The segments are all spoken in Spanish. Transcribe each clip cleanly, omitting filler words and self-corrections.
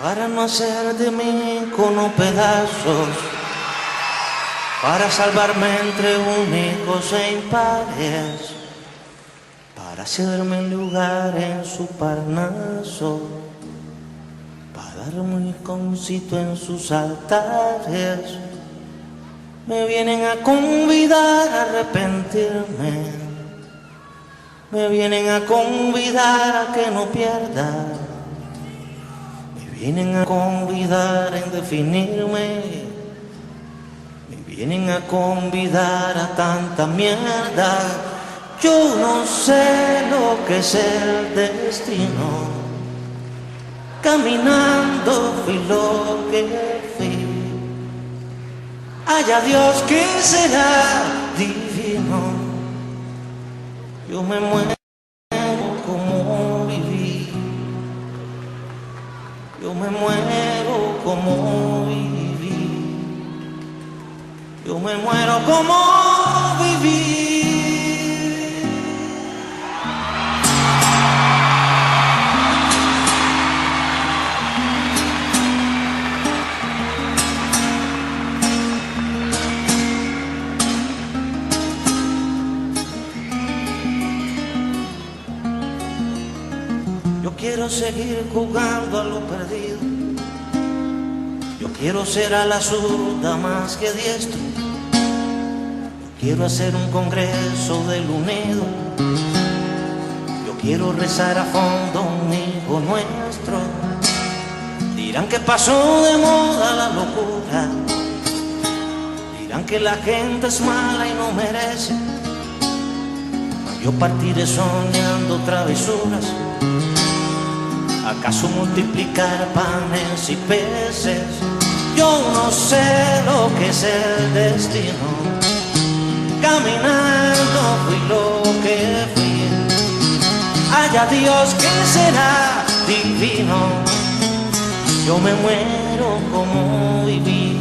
para no hacer de mí cono pedazos, para salvarme entre únicos e impares, para hacerme un lugar en su Parnaso, para darme un iconcito en sus altares. Me vienen a convidar a arrepentirme, me vienen a convidar a que no pierda, me vienen a convidar a indefinirme, me vienen a convidar a tanta mierda. Yo no sé lo que es el destino, caminando fui lo que fui. Haya Dios que será divino. Yo me muero como viví, yo me muero como viví, yo me muero como viví. Yo quiero seguir jugando a lo perdido, yo quiero ser a la zurda más que diestro, yo quiero hacer un congreso del unido, yo quiero rezar a fondo un hijo nuestro. Dirán que pasó de moda la locura, dirán que la gente es mala y no merece, yo partiré soñando travesuras. ¿Acaso multiplicar panes y peces? Yo no sé lo que es el destino, caminando fui lo que fui. Haya Dios que será divino. Yo me muero como viví,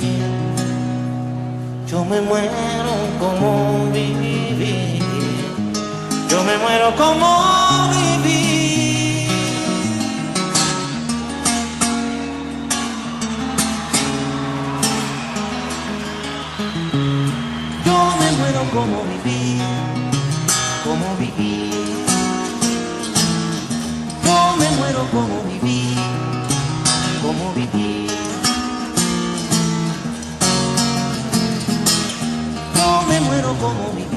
yo me muero como viví, yo me muero como viví. Como viví, como viví, yo me muero como viví, como viví, yo me muero como viví.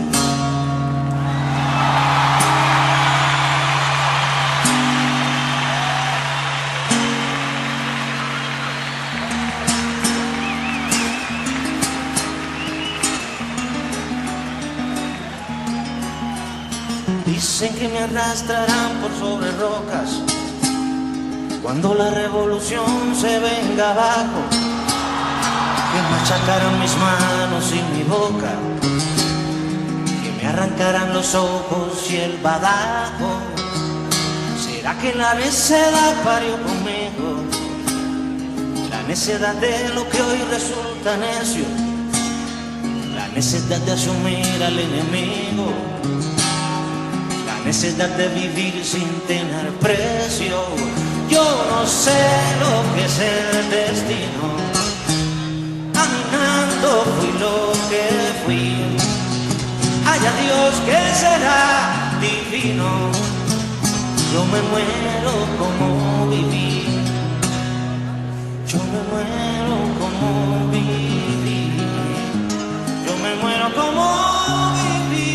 Dicen que me arrastrarán por sobre rocas cuando la revolución se venga abajo, que machacarán mis manos y mi boca, que me arrancarán los ojos y el badajo. ¿Será que la necedad parió conmigo? La necedad de lo que hoy resulta necio, la necedad de asumir al enemigo, necesidad de vivir sin tener precio. Yo no sé lo que es el destino, caminando fui lo que fui. Haya Dios que será divino. Yo me muero como viví, yo me muero como viví, yo me muero como viví.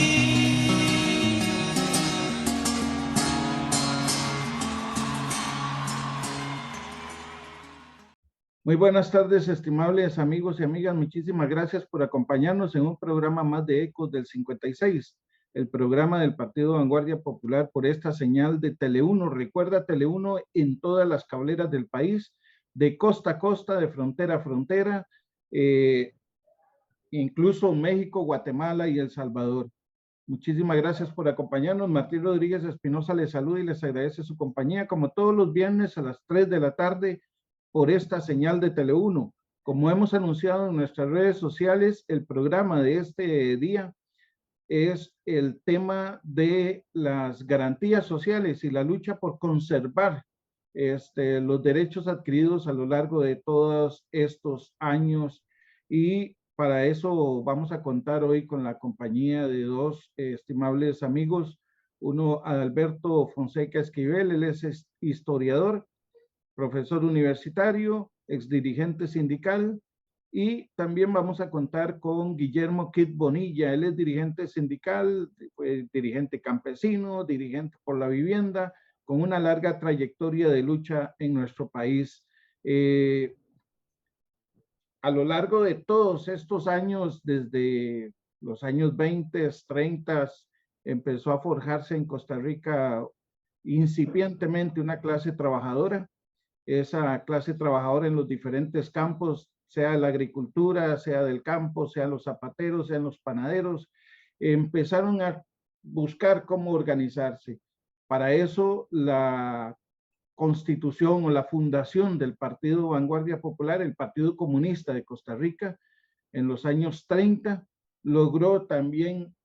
Muy buenas tardes, estimables amigos y amigas. Muchísimas gracias por acompañarnos en un programa más de Ecos del 56, el programa del Partido Vanguardia Popular por esta señal de Tele1. Recuerda, Tele1 en todas las cableras del país, de costa a costa, de frontera a frontera, incluso México, Guatemala y El Salvador. Muchísimas gracias por acompañarnos. Martín Rodríguez Espinosa les saluda y les agradece su compañía, como todos los viernes a las 3 de la tarde, por esta señal de Tele1. Como hemos anunciado en nuestras redes sociales, el programa de este día es el tema de las garantías sociales y la lucha por conservar los derechos adquiridos a lo largo de todos estos años. Y para eso vamos a contar hoy con la compañía de dos estimables amigos. Uno, Alberto Fonseca Esquivel, él es historiador, profesor universitario, exdirigente sindical, y también vamos a contar con Guillermo Kit Bonilla. Él es dirigente sindical, dirigente campesino, dirigente por la vivienda, con una larga trayectoria de lucha en nuestro país. A lo largo de todos estos años, desde los años 20, 30, empezó a forjarse en Costa Rica incipientemente una clase trabajadora. Esa clase trabajadora en los diferentes campos, sea la agricultura, sea del campo, sea los zapateros, sean los panaderos, empezaron a buscar cómo organizarse. Para eso la constitución o la fundación del Partido Vanguardia Popular, el Partido Comunista de Costa Rica, en los años 30, logró también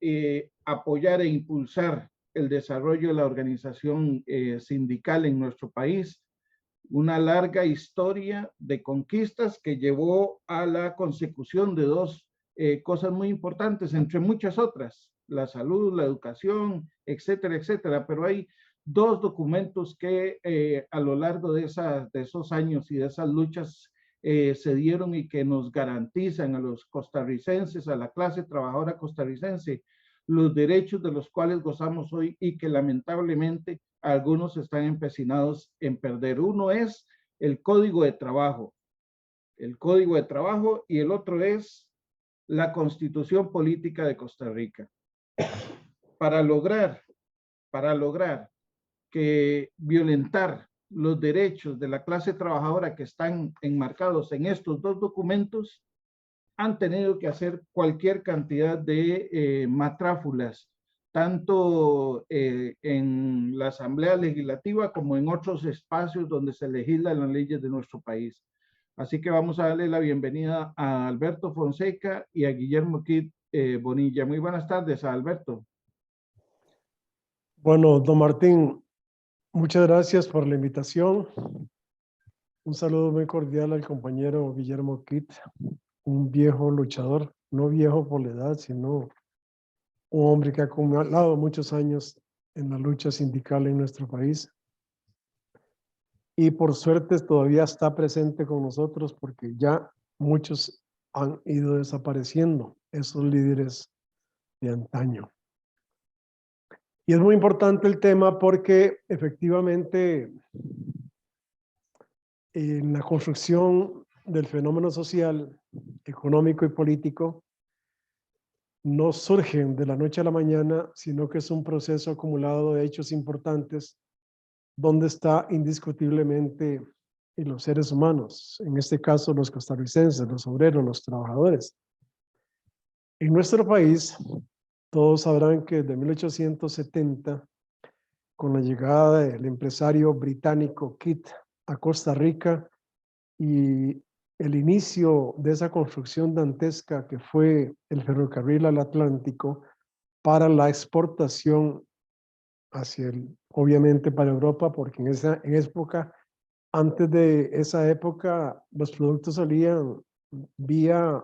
apoyar e impulsar el desarrollo de la organización sindical en nuestro país. Una larga historia de conquistas que llevó a la consecución de dos cosas muy importantes, entre muchas otras, la salud, la educación, etcétera, etcétera. Pero hay dos documentos que a lo largo de esos años y de esas luchas se dieron y que nos garantizan a los costarricenses, a la clase trabajadora costarricense, los derechos de los cuales gozamos hoy y que lamentablemente algunos están empecinados en perder. Uno es el Código de Trabajo, y el otro es la Constitución Política de Costa Rica. Para lograr que violentar los derechos de la clase trabajadora que están enmarcados en estos dos documentos, han tenido que hacer cualquier cantidad de matráfulas, tanto en la Asamblea Legislativa como en otros espacios donde se legislan las leyes de nuestro país. Así que vamos a darle la bienvenida a Alberto Fonseca y a Guillermo Kit Bonilla. Muy buenas tardes a Alberto. Bueno, don Martín, muchas gracias por la invitación. Un saludo muy cordial al compañero Guillermo Kit, un viejo luchador, no viejo por la edad, sino un hombre que ha acumulado muchos años en la lucha sindical en nuestro país. Y por suerte todavía está presente con nosotros porque ya muchos han ido desapareciendo, esos líderes de antaño. Y es muy importante el tema porque efectivamente en la construcción del fenómeno social, económico y político no surgen de la noche a la mañana, sino que es un proceso acumulado de hechos importantes donde está indiscutiblemente en los seres humanos, en este caso los costarricenses, los obreros, los trabajadores. En nuestro país, todos sabrán que desde 1870, con la llegada del empresario británico Kit a Costa Rica y el inicio de esa construcción dantesca que fue el ferrocarril al Atlántico para la exportación hacia obviamente para Europa, porque en esa época, antes de esa época, los productos salían vía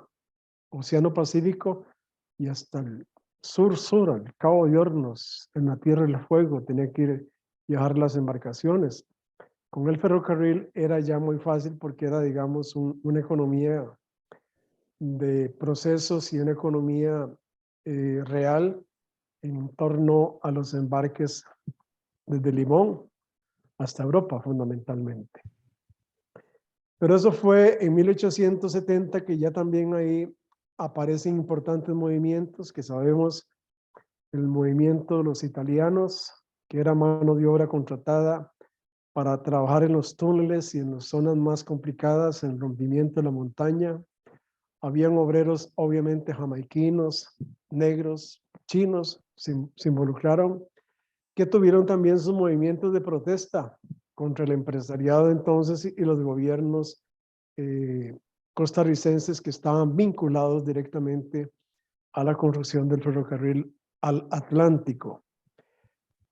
Océano Pacífico y hasta el sur, al Cabo de Hornos, en la Tierra del Fuego, tenía que viajar las embarcaciones. Con el ferrocarril era ya muy fácil porque era, digamos, una economía de procesos y una economía real en torno a los embarques desde Limón hasta Europa, fundamentalmente. Pero eso fue en 1870 que ya también ahí aparecen importantes movimientos que sabemos, el movimiento de los italianos, que era mano de obra contratada para trabajar en los túneles y en las zonas más complicadas, en el rompimiento de la montaña. Habían obreros, obviamente, jamaiquinos, negros, chinos, se involucraron, que tuvieron también sus movimientos de protesta contra el empresariado entonces y los gobiernos costarricenses que estaban vinculados directamente a la construcción del ferrocarril al Atlántico.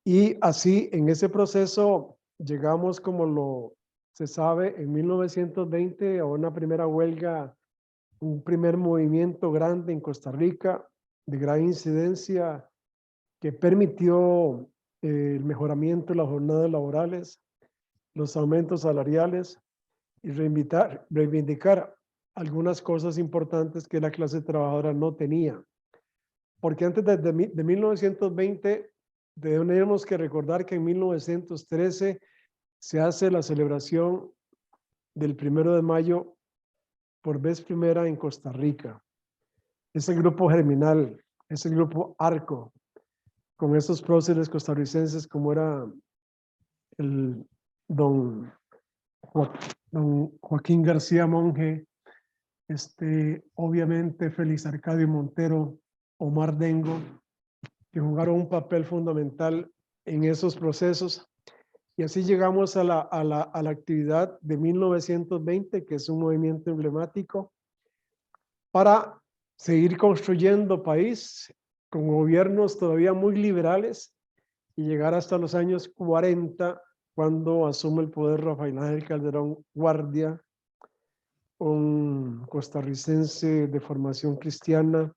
Y así, en ese proceso, llegamos, como se sabe, en 1920 a una primera huelga, un primer movimiento grande en Costa Rica de gran incidencia que permitió el mejoramiento de las jornadas laborales, los aumentos salariales y reivindicar algunas cosas importantes que la clase trabajadora no tenía. Porque antes de 1920 tenemos que recordar que en 1913 se hace la celebración del 1 de mayo por vez primera en Costa Rica. Es el grupo Germinal, es el grupo Arco, con esos próceres costarricenses como era el don Joaquín García Monge, obviamente Félix Arcadio Montero, Omar Dengo, que jugaron un papel fundamental en esos procesos. Y así llegamos a la actividad de 1920, que es un movimiento emblemático para seguir construyendo país con gobiernos todavía muy liberales y llegar hasta los años 40, cuando asume el poder Rafael Ángel Calderón Guardia, un costarricense de formación cristiana,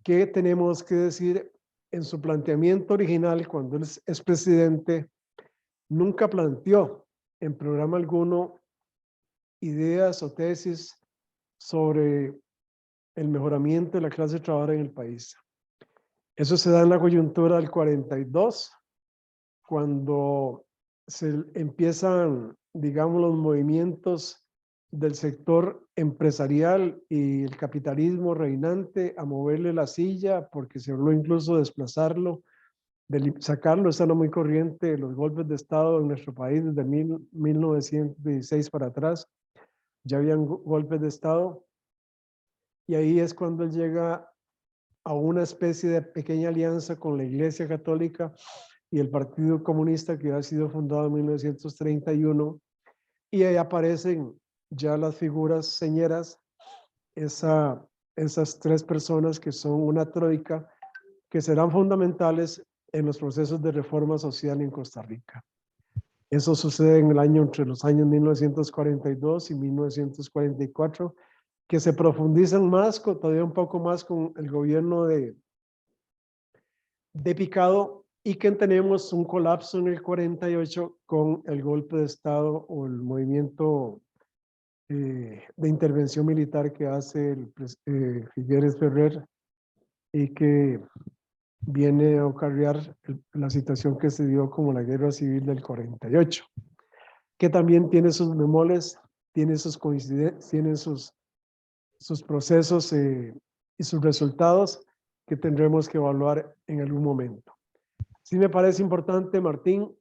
que tenemos que decir, en su planteamiento original, cuando él es presidente, nunca planteó en programa alguno ideas o tesis sobre el mejoramiento de la clase trabajadora en el país. Eso se da en la coyuntura del 42, cuando se empiezan, digamos, los movimientos del sector empresarial y el capitalismo reinante a moverle la silla, porque se habló incluso de desplazarlo, de sacarlo. Está muy corriente los golpes de Estado en nuestro país desde 1916 para atrás. Ya habían golpes de Estado. Y ahí es cuando él llega a una especie de pequeña alianza con la Iglesia Católica y el Partido Comunista, que ha sido fundado en 1931. Y ahí aparecen ya las figuras señeras, esas tres personas que son una troika, que serán fundamentales en los procesos de reforma social en Costa Rica. Eso sucede en el año, entre los años 1942 y 1944, que se profundizan más, todavía un poco más con el gobierno de Picado, y que tenemos un colapso en el 48 con el golpe de Estado o el movimiento de intervención militar que hace el Figueres Ferrer, y que viene a acarrear la situación que se dio como la guerra civil del 48, que también tiene sus bemoles, tiene sus coincidencias, tiene sus procesos y sus resultados que tendremos que evaluar en algún momento. Sí me parece importante, Martín,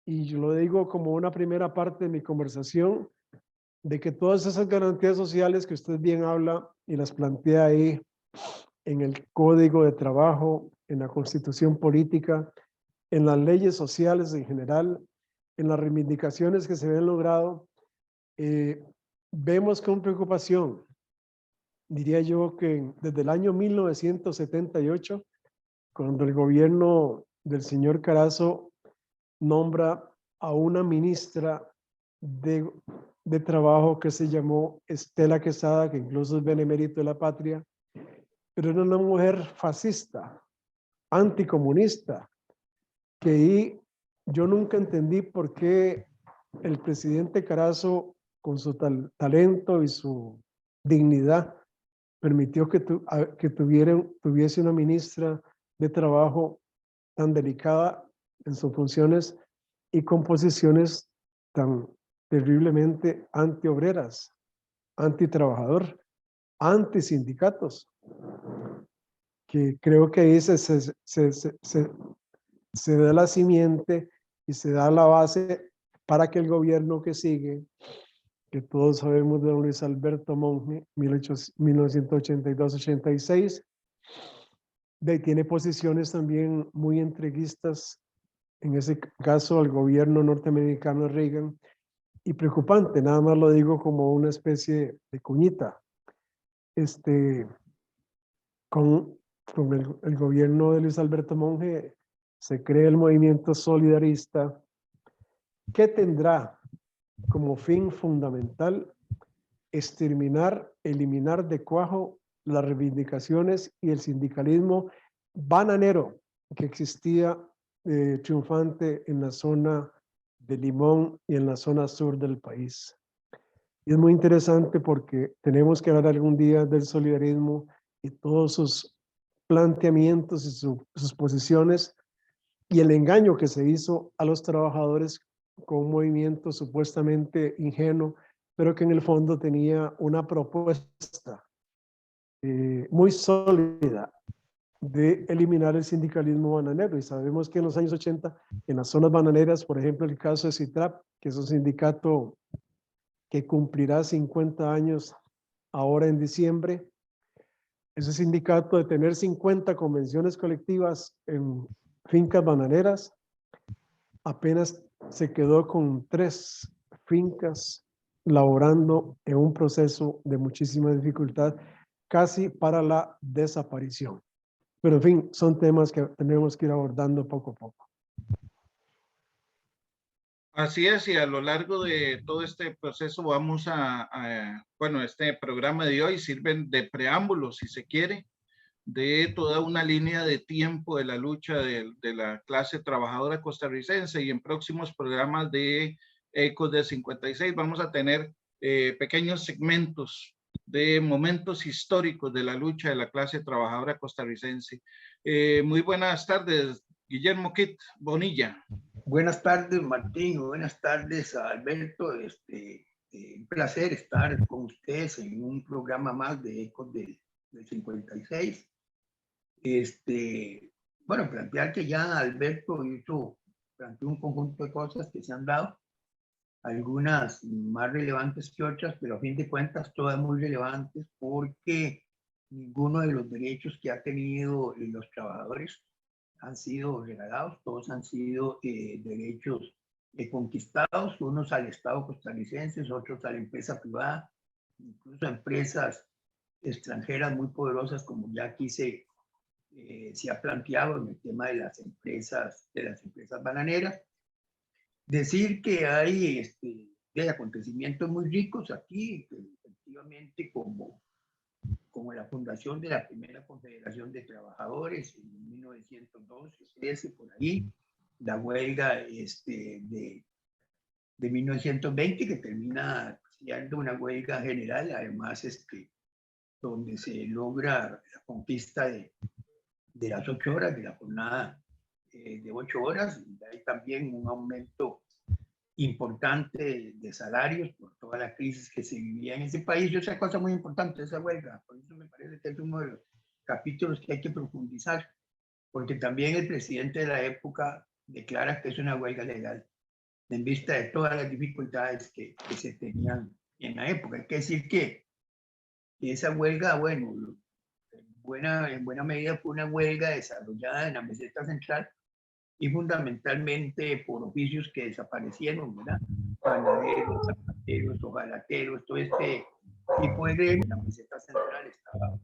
y yo lo digo como una primera parte de mi conversación, de que todas esas garantías sociales que usted bien habla y las plantea ahí en el Código de Trabajo, en la Constitución Política, en las leyes sociales en general, en las reivindicaciones que se han logrado, vemos con preocupación, diría yo, que desde el año 1978, cuando el gobierno del señor Carazo nombra a una ministra de Trabajo que se llamó Estela Quesada, que incluso es benemérito de la patria, pero era una mujer fascista, anticomunista, que ahí yo nunca entendí por qué el presidente Carazo, con su talento y su dignidad, permitió que tuviese una ministra de Trabajo tan delicada en sus funciones y con posiciones tan terriblemente antiobreras, antitrabajador, antisindicatos, que creo que ahí se da la simiente y se da la base para que el gobierno que sigue, que todos sabemos de don Luis Alberto Monge, 1982-86, tiene posiciones también muy entreguistas, en ese caso al gobierno norteamericano de Reagan, y preocupante, nada más lo digo como una especie de cuñita. Con el gobierno de Luis Alberto Monge se crea el movimiento solidarista, que tendrá como fin fundamental exterminar, eliminar de cuajo las reivindicaciones y el sindicalismo bananero que existía triunfante en la zona de Limón y en la zona sur del país. Y es muy interesante porque tenemos que hablar algún día del solidarismo y todos sus planteamientos y sus posiciones y el engaño que se hizo a los trabajadores con un movimiento supuestamente ingenuo, pero que en el fondo tenía una propuesta muy sólida de eliminar el sindicalismo bananero. Y sabemos que en los años 80, en las zonas bananeras, por ejemplo, el caso de CITRAP, que es un sindicato que cumplirá 50 años ahora en diciembre, ese sindicato de tener 50 convenciones colectivas en fincas bananeras, apenas se quedó con 3 fincas laborando en un proceso de muchísima dificultad, casi para la desaparición. Pero en fin, son temas que tenemos que ir abordando poco a poco. Así es, y a lo largo de todo este proceso vamos bueno, este programa de hoy sirve de preámbulo, si se quiere, de toda una línea de tiempo de la lucha de la clase trabajadora costarricense, y en próximos programas de Ecos de 56 vamos a tener pequeños segmentos de momentos históricos de la lucha de la clase trabajadora costarricense. Muy buenas tardes, Guillermo Kit Bonilla. Buenas tardes, Martín. Buenas tardes, Alberto. Un placer estar con ustedes en un programa más de Ecos del 56. Bueno, plantear que ya Alberto planteó un conjunto de cosas que se han dado, algunas más relevantes que otras, pero a fin de cuentas todas muy relevantes porque ninguno de los derechos que ha tenido los trabajadores han sido regalados, todos han sido derechos conquistados, unos al Estado costarricense, otros a la empresa privada, incluso a empresas extranjeras muy poderosas, como ya aquí se ha planteado en el tema de las empresas bananeras. Decir que hay acontecimientos muy ricos aquí, que efectivamente como la fundación de la primera Confederación de Trabajadores en 1912, 13, por ahí, la huelga de 1920, que termina siendo una huelga general, además donde se logra la conquista de las 8 horas, de la jornada de 8 horas, y hay también un aumento importante de salarios por toda la crisis que se vivía en ese país. Y otra cosa muy importante, esa huelga, por eso me parece que es uno de los capítulos que hay que profundizar, porque también el presidente de la época declara que es una huelga legal, en vista de todas las dificultades que se tenían en la época. Hay que decir que esa huelga, bueno, en buena medida fue una huelga desarrollada en la meseta central, y fundamentalmente por oficios que desaparecieron, ¿verdad? Panaderos, zapateros, hojalateros, todo este tipo de gremios. La meseta central estaba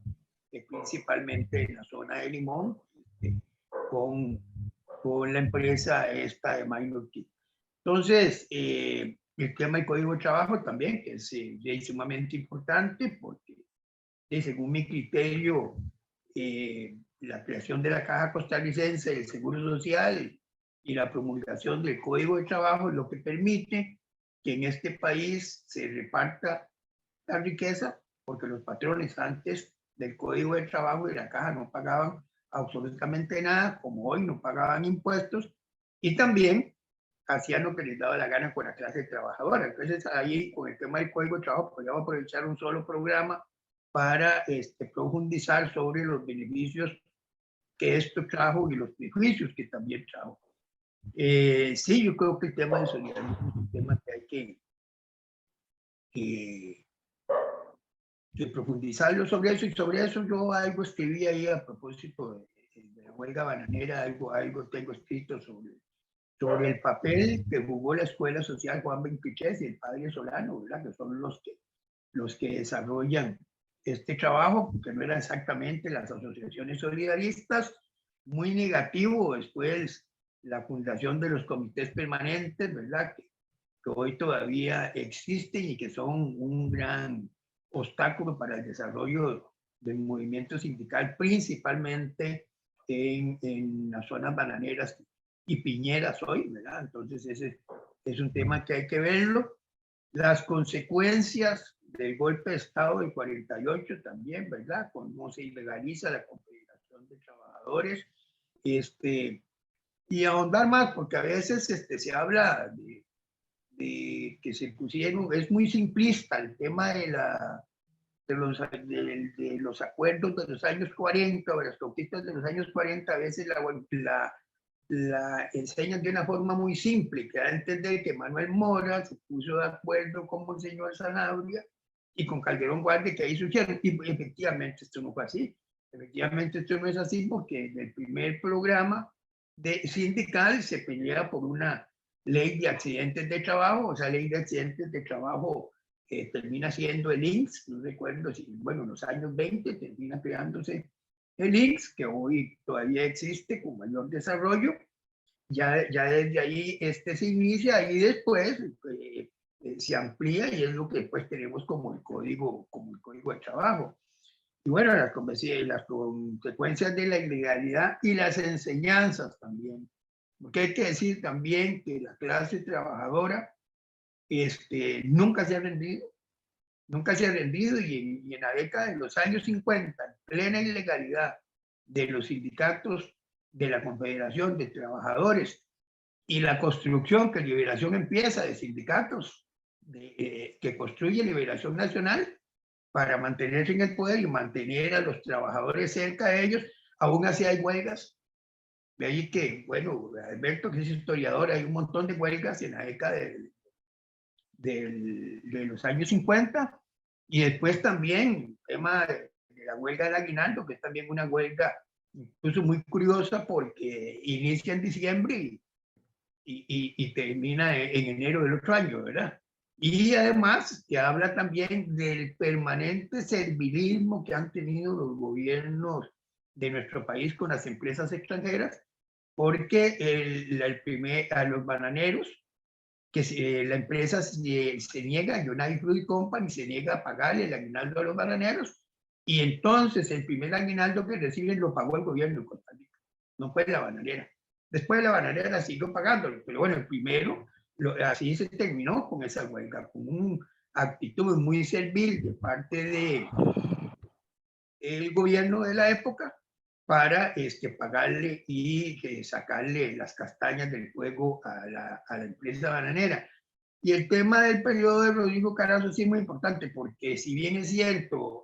principalmente en la zona de Limón, con la empresa esta de Minor Key. Entonces, el tema del Código de Trabajo también, que es sumamente importante, porque según mi criterio, la creación de la Caja Costarricense del Seguro Social y la promulgación del Código de Trabajo es lo que permite que en este país se reparta la riqueza, porque los patrones antes del Código de Trabajo y la Caja no pagaban absolutamente nada, como hoy no pagaban impuestos, y también hacían lo que les daba la gana con la clase trabajadora. Entonces ahí con el tema del Código de Trabajo podríamos aprovechar un solo programa para profundizar sobre los beneficios que esto trajo y los prejuicios que también trajo. Sí, yo creo que el tema de solidarismo es un tema que hay que profundizarlo sobre eso, y sobre eso yo algo escribí ahí a propósito de la huelga bananera, algo tengo escrito sobre el papel que jugó la Escuela Social Juan 23 y el padre Solano, ¿verdad? Que son los que desarrollan este trabajo, que no eran exactamente las asociaciones solidaristas. Muy negativo después la fundación de los comités permanentes, ¿verdad? que hoy todavía existen y que son un gran obstáculo para el desarrollo del movimiento sindical, principalmente en las zonas bananeras y piñeras hoy, ¿verdad? Entonces ese es un tema que hay que verlo. Las consecuencias del golpe de Estado del 48 también, ¿verdad? Cómo se ilegaliza la Confederación de Trabajadores, y ahondar más, porque a veces se habla de que se pusieron, es muy simplista el tema de los acuerdos de los años 40 o las conquistas de los años 40, a veces la enseñan de una forma muy simple, que da a entender que Manuel Mora se puso de acuerdo con Monseñor Sanabria y con Calderón Guardia, que ahí surgieron, y efectivamente esto no fue así. Efectivamente esto no es así, porque en el primer programa sindical se pelea por una ley de accidentes de trabajo. O sea, ley de accidentes de trabajo termina siendo el INSS, no recuerdo si, bueno, en los años 20 termina creándose el INSS, que hoy todavía existe con mayor desarrollo. Ya desde ahí se inicia y después se amplía, y es lo que después tenemos como el código de trabajo. Y bueno, las consecuencias de la ilegalidad y las enseñanzas también. Porque hay que decir también que la clase trabajadora nunca se ha rendido. Nunca se ha rendido, y en la década de los años 50, en plena ilegalidad de los sindicatos de la Confederación de Trabajadores y la construcción que Liberación empieza de sindicatos que construye Liberación Nacional para mantenerse en el poder y mantener a los trabajadores cerca de ellos, aún así hay huelgas. De ahí que, bueno, Alberto, que es historiador, hay un montón de huelgas en la década de los años 50, y después también el tema de la huelga del aguinaldo, que es también una huelga incluso muy curiosa, porque inicia en diciembre y termina en enero del otro año, ¿verdad? Y además que habla también del permanente servilismo que han tenido los gobiernos de nuestro país con las empresas extranjeras, porque a los bananeros, que la empresa se niega, United Fruit Company se niega a pagarle el aguinaldo a los bananeros, y entonces el primer aguinaldo que reciben lo pagó el gobierno de Costa Rica, no fue la bananera. Después la bananera siguió pagándolo, pero bueno, el primero, así se terminó con esa huelga, con una actitud muy servil de parte del gobierno de la época para pagarle y sacarle las castañas del fuego a la empresa bananera. Y el tema del periodo de Rodrigo Carazo sí es muy importante, porque si bien es cierto,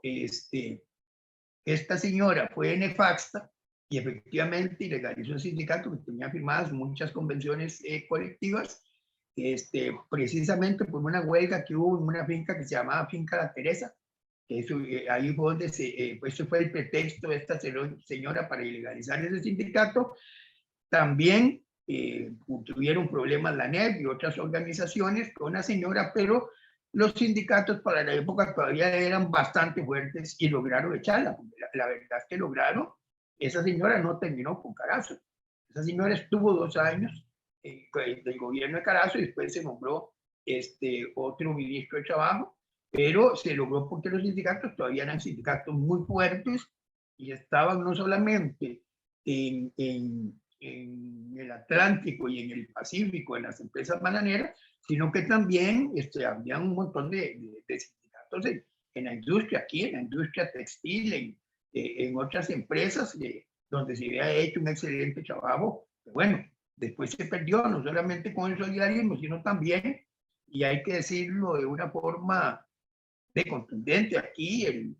esta señora fue nefasta y efectivamente ilegalizó el sindicato, que tenía firmadas muchas convenciones colectivas, precisamente por una huelga que hubo en una finca que se llamaba Finca La Teresa. Eso, ahí fue donde eso fue el pretexto de esta señora para ilegalizar ese sindicato. También tuvieron problemas la NEP y otras organizaciones con la señora, pero los sindicatos para la época todavía eran bastante fuertes y lograron echarla. La verdad es que lograron. Esa señora no terminó con Carazo. Esa señora estuvo 2 años del gobierno de Carazo, y después se nombró otro ministro de Trabajo, pero se logró porque los sindicatos todavía eran sindicatos muy fuertes y estaban no solamente en el Atlántico y en el Pacífico, en las empresas bananeras, sino que también había un montón de sindicatos en la industria, aquí en la industria textil, en otras empresas donde se había hecho un excelente trabajo. Pero bueno, después se perdió, no solamente con el solidarismo, sino también, y hay que decirlo de una forma contundente, aquí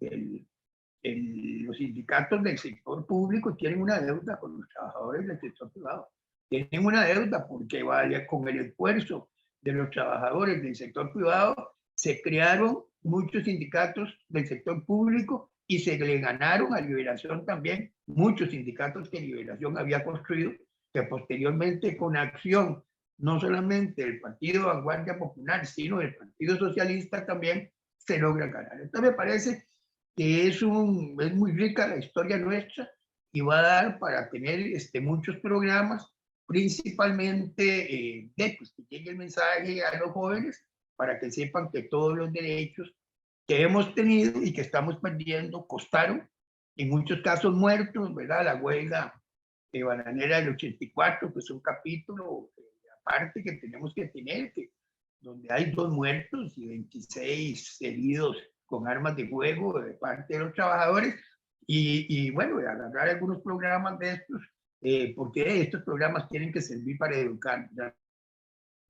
los sindicatos del sector público tienen una deuda con los trabajadores del sector privado. Tienen una deuda porque con el esfuerzo de los trabajadores del sector privado se crearon muchos sindicatos del sector público, y se le ganaron a Liberación también muchos sindicatos que Liberación había construido, que posteriormente, con acción no solamente del Partido Vanguardia Popular, sino del Partido Socialista, también se logra ganar. Entonces me parece que es muy rica la historia nuestra, y va a dar para tener muchos programas principalmente pues, que llegue el mensaje a los jóvenes para que sepan que todos los derechos que hemos tenido y que estamos perdiendo costaron, en muchos casos muertos, ¿verdad? La huelga bananera del 84, que es un capítulo aparte que tenemos que tener, donde hay 2 muertos y 26 heridos con armas de fuego de parte de los trabajadores, y bueno, agarrar algunos programas de estos, porque estos programas tienen que servir para educar, ¿verdad?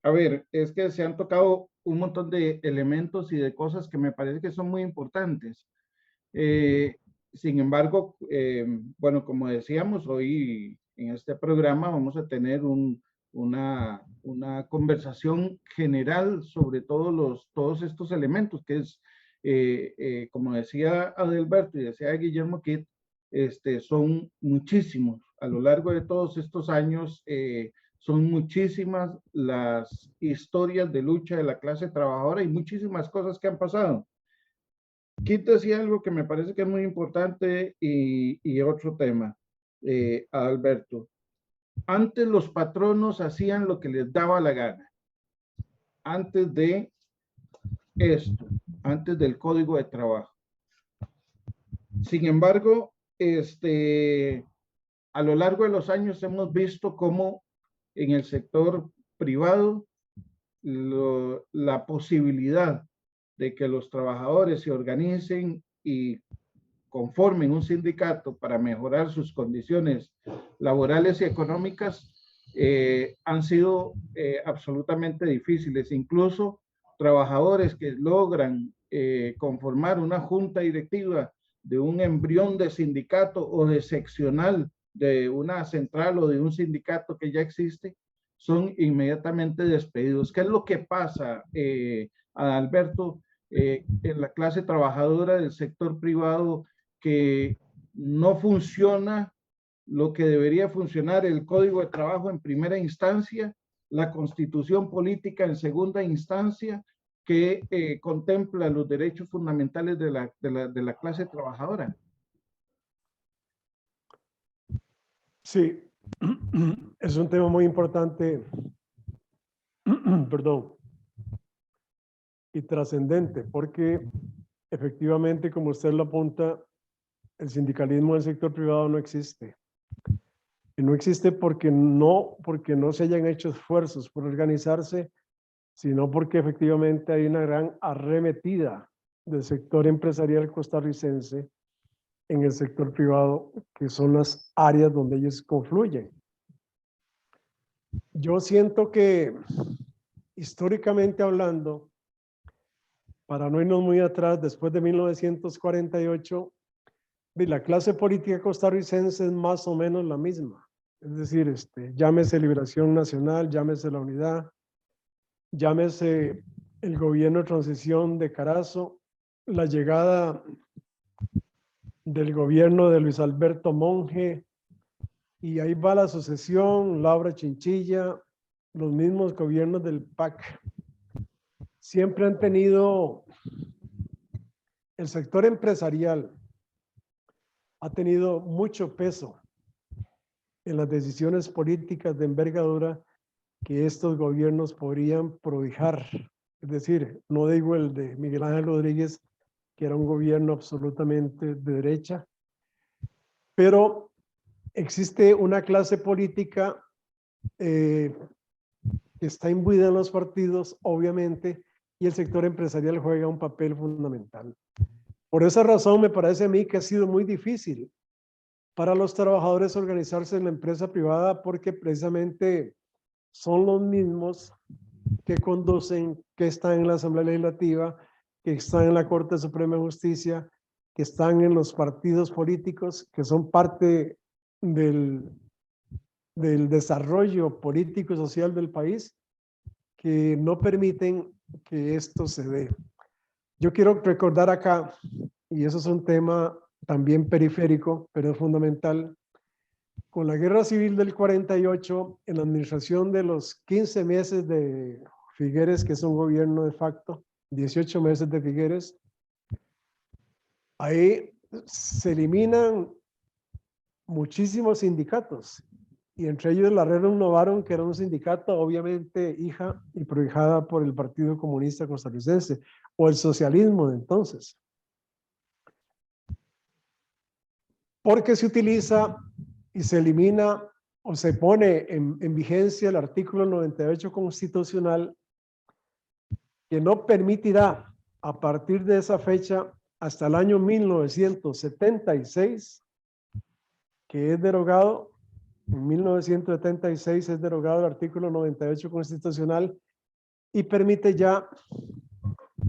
A ver, es que se han tocado un montón de elementos y de cosas que me parece que son muy importantes. Sin embargo, bueno, como decíamos, hoy en este programa vamos a tener una conversación general sobre todos estos elementos, que es, como decía Adelberto y decía Guillermo Kidd, son muchísimos. A lo largo de todos estos años, son muchísimas las historias de lucha de la clase trabajadora y muchísimas cosas que han pasado. Kidd decía algo que me parece que es muy importante y otro tema, Alberto. Antes los patronos hacían lo que les daba la gana. Antes de esto, antes del Código de Trabajo. Sin embargo, a lo largo de los años hemos visto cómo en el sector privado la posibilidad de que los trabajadores se organicen y conformen un sindicato para mejorar sus condiciones laborales y económicas han sido absolutamente difíciles. Incluso trabajadores que logran conformar una junta directiva de un embrión de sindicato o de seccional de una central o de un sindicato que ya existe, son inmediatamente despedidos. ¿Qué es lo que pasa, Alberto, en la clase trabajadora del sector privado, que no funciona lo que debería funcionar, el Código de Trabajo en primera instancia, la Constitución política en segunda instancia, que contempla los derechos fundamentales de la clase trabajadora? Sí, es un tema muy importante, perdón, y trascendente, porque efectivamente, como usted lo apunta, el sindicalismo del sector privado no existe. Y no existe porque no se hayan hecho esfuerzos por organizarse, sino porque efectivamente hay una gran arremetida del sector empresarial costarricense en el sector privado, que son las áreas donde ellos confluyen. Yo siento que, históricamente hablando, para no irnos muy atrás, después de 1948, la clase política costarricense es más o menos la misma. Es decir, llámese Liberación Nacional, llámese la Unidad, llámese el gobierno de transición de Carazo, la llegada del gobierno de Luis Alberto Monge, y ahí va la sucesión, Laura Chinchilla, los mismos gobiernos del PAC. Siempre han tenido, el sector empresarial ha tenido mucho peso en las decisiones políticas de envergadura que estos gobiernos podrían prohijar. Es decir, no digo el de Miguel Ángel Rodríguez, que era un gobierno absolutamente de derecha, pero existe una clase política que está imbuida en los partidos, obviamente, y el sector empresarial juega un papel fundamental. Por esa razón me parece a mí que ha sido muy difícil para los trabajadores organizarse en la empresa privada, porque precisamente son los mismos que conducen, que están en la Asamblea Legislativa, que están en la Corte Suprema de Justicia, que están en los partidos políticos, que son parte del desarrollo político y social del país, que no permiten que esto se dé. Yo quiero recordar acá, y eso es un tema también periférico, pero es fundamental, con la Guerra Civil del 48, en la administración de los 15 meses de Figueres, que es un gobierno de facto, 18 meses de Figueres, ahí se eliminan muchísimos sindicatos y entre ellos la Rerum Novarum, que era un sindicato, obviamente hija y prohijada por el Partido Comunista Costarricense, o el socialismo de entonces. Porque se utiliza y se elimina o se pone en vigencia el artículo 98 constitucional, que no permitirá a partir de esa fecha hasta el año 1976, que es derogado, en 1976 es derogado el artículo 98 constitucional y permite ya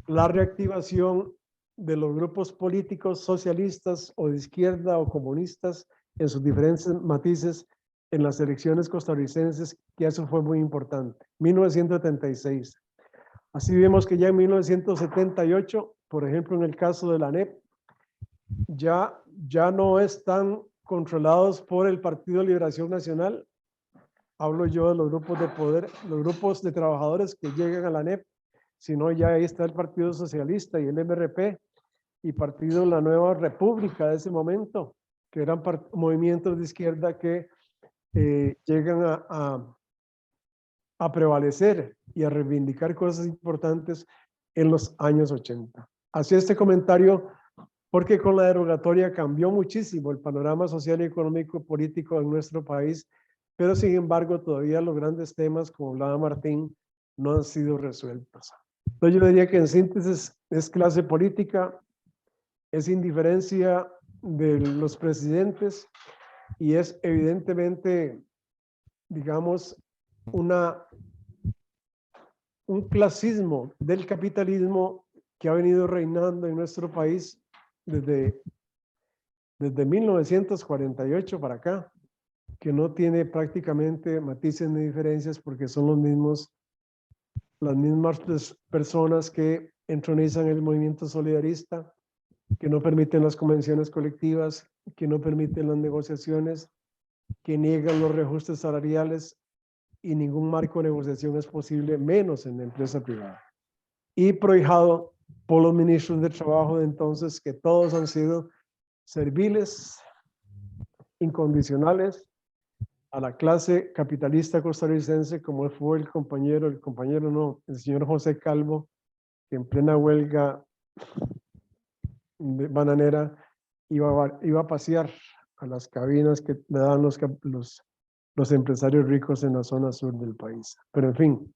la reactivación de los grupos políticos socialistas o de izquierda o comunistas en sus diferentes matices en las elecciones costarricenses, que eso fue muy importante. 1976. Así vemos que ya en 1978, por ejemplo, en el caso de la ANEP, ya no están controlados por el Partido de Liberación Nacional. Hablo yo de los grupos de poder, los grupos de trabajadores que llegan a la ANEP, sino ya ahí está el Partido Socialista y el MRP y Partido La Nueva República de ese momento, que eran movimientos de izquierda que llegan a prevalecer y a reivindicar cosas importantes en los años 80. Hacía este comentario porque con la derogatoria cambió muchísimo el panorama social y económico político en nuestro país, pero sin embargo todavía los grandes temas, como hablaba Martín, no han sido resueltos. Entonces yo diría que en síntesis es clase política, es indiferencia de los presidentes y es evidentemente, digamos, un clasismo del capitalismo que ha venido reinando en nuestro país desde 1948 para acá, que no tiene prácticamente matices ni diferencias porque son las mismas personas que entronizan el movimiento solidarista, que no permiten las convenciones colectivas, que no permiten las negociaciones, que niegan los reajustes salariales y ningún marco de negociación es posible, menos en la empresa privada. Y prohijado por los ministros de trabajo de entonces, que todos han sido serviles, incondicionales a la clase capitalista costarricense, como fue el señor José Calvo, que en plena huelga bananera iba a pasear a las cabinas que le daban los empresarios ricos en la zona sur del país. Pero en fin,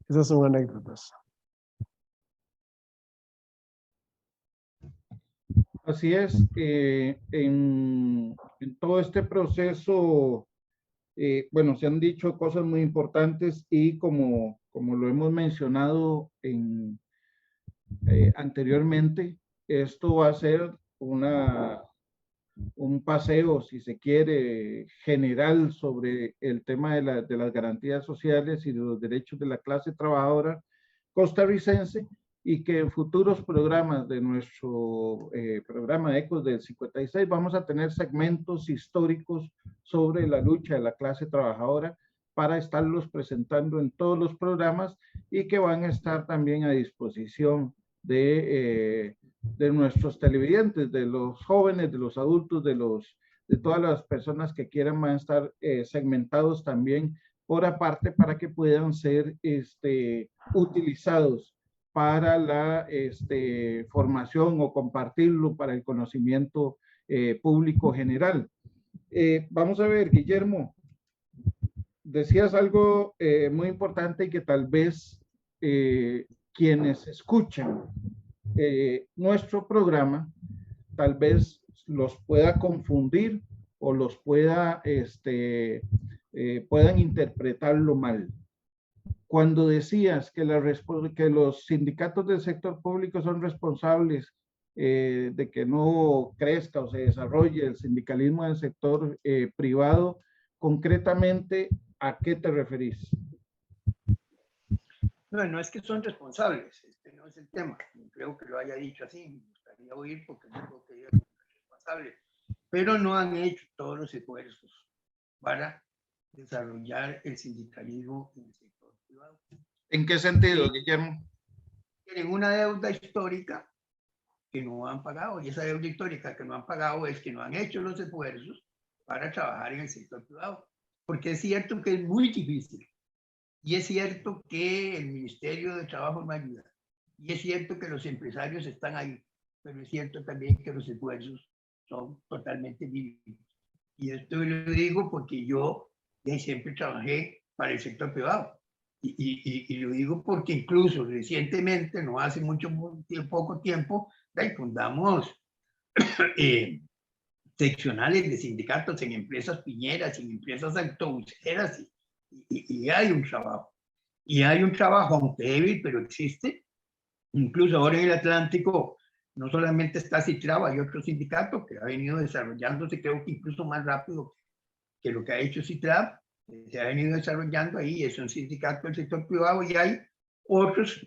esas son anécdotas. Así es, en todo este proceso, bueno, se han dicho cosas muy importantes y como lo hemos mencionado anteriormente, esto va a ser un paseo, si se quiere, general sobre el tema de las garantías sociales y de los derechos de la clase trabajadora costarricense, y que en futuros programas de nuestro programa Ecos del 56 vamos a tener segmentos históricos sobre la lucha de la clase trabajadora para estarlos presentando en todos los programas y que van a estar también a disposición de nuestros televidentes, de los jóvenes, de los adultos, de todas las personas que quieran, van a estar segmentados también por aparte para que puedan ser utilizados para la formación o compartirlo para el conocimiento público general. Vamos a ver, Guillermo, decías algo muy importante y que tal vez quienes escuchan nuestro programa tal vez los pueda confundir o los puedan interpretarlo mal. Cuando decías que los sindicatos del sector público son responsables de que no crezca o se desarrolle el sindicalismo del sector privado, concretamente, ¿a qué te referís? No es que son responsables, no es el tema. No creo que lo haya dicho así, me gustaría oír porque no creo que digan que son responsables, pero no han hecho todos los esfuerzos para desarrollar el sindicalismo en el sector privado. ¿En qué sentido, Guillermo? Tienen una deuda histórica que no han pagado, y esa deuda histórica que no han pagado es que no han hecho los esfuerzos para trabajar en el sector privado. porque es cierto que es muy difícil. Y es cierto que el Ministerio de Trabajo no ayuda. Y es cierto que los empresarios están ahí. Pero es cierto también que los esfuerzos son totalmente mínimos. Y esto lo digo porque yo siempre trabajé para el sector privado. Y lo digo porque incluso recientemente, no hace poco tiempo, fundamos seccionales de sindicatos en empresas piñeras, en empresas autobuseras, y hay un trabajo. Y hay un trabajo, aunque débil, pero existe. Incluso ahora en el Atlántico, no solamente está Citraba, hay otro sindicato que ha venido desarrollándose, creo que incluso más rápido que lo que ha hecho Citrab, se ha venido desarrollando ahí, es un sindicato del sector privado, y hay otras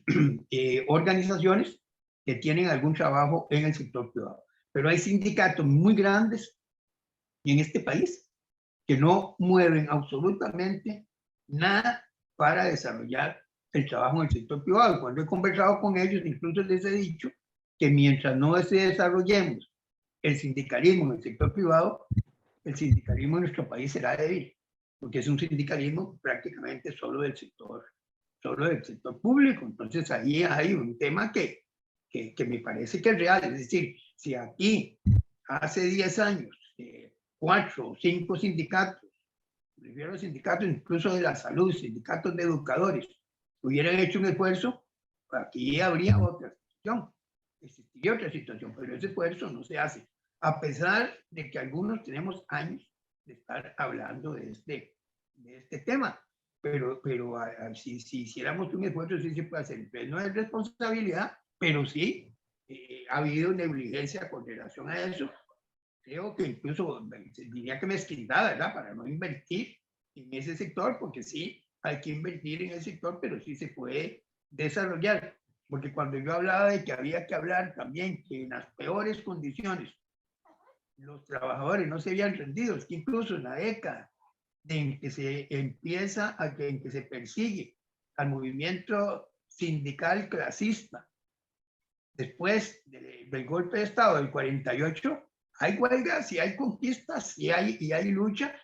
organizaciones que tienen algún trabajo en el sector privado. Pero hay sindicatos muy grandes en este país que no mueven absolutamente nada para desarrollar el trabajo en el sector privado. Cuando he conversado con ellos, incluso les he dicho que mientras no desarrollemos el sindicalismo en el sector privado, el sindicalismo en nuestro país será débil, porque es un sindicalismo prácticamente solo del sector público. Entonces ahí hay un tema que me parece que es real. Es decir, si aquí hace 10 años 4 o 5 sindicatos, prefiero los sindicatos incluso de la salud, sindicatos de educadores, hubieran hecho un esfuerzo, aquí habría otra situación, existiría otra situación, pero ese esfuerzo no se hace, a pesar de que algunos tenemos años de estar hablando de este tema. Pero si hiciéramos un esfuerzo, sí se puede hacer. Entonces, no es responsabilidad, pero sí ha habido negligencia con relación a eso. Creo que incluso diría que mezquindad, ¿verdad? Para no invertir en ese sector, porque sí hay que invertir en el sector, pero sí se puede desarrollar. Porque cuando yo hablaba de que había que hablar también que en las peores condiciones los trabajadores no se habían rendido, es que incluso en la década en que se empieza en que se persigue al movimiento sindical clasista, después del golpe de Estado del 48, hay huelgas y hay conquistas y hay lucha.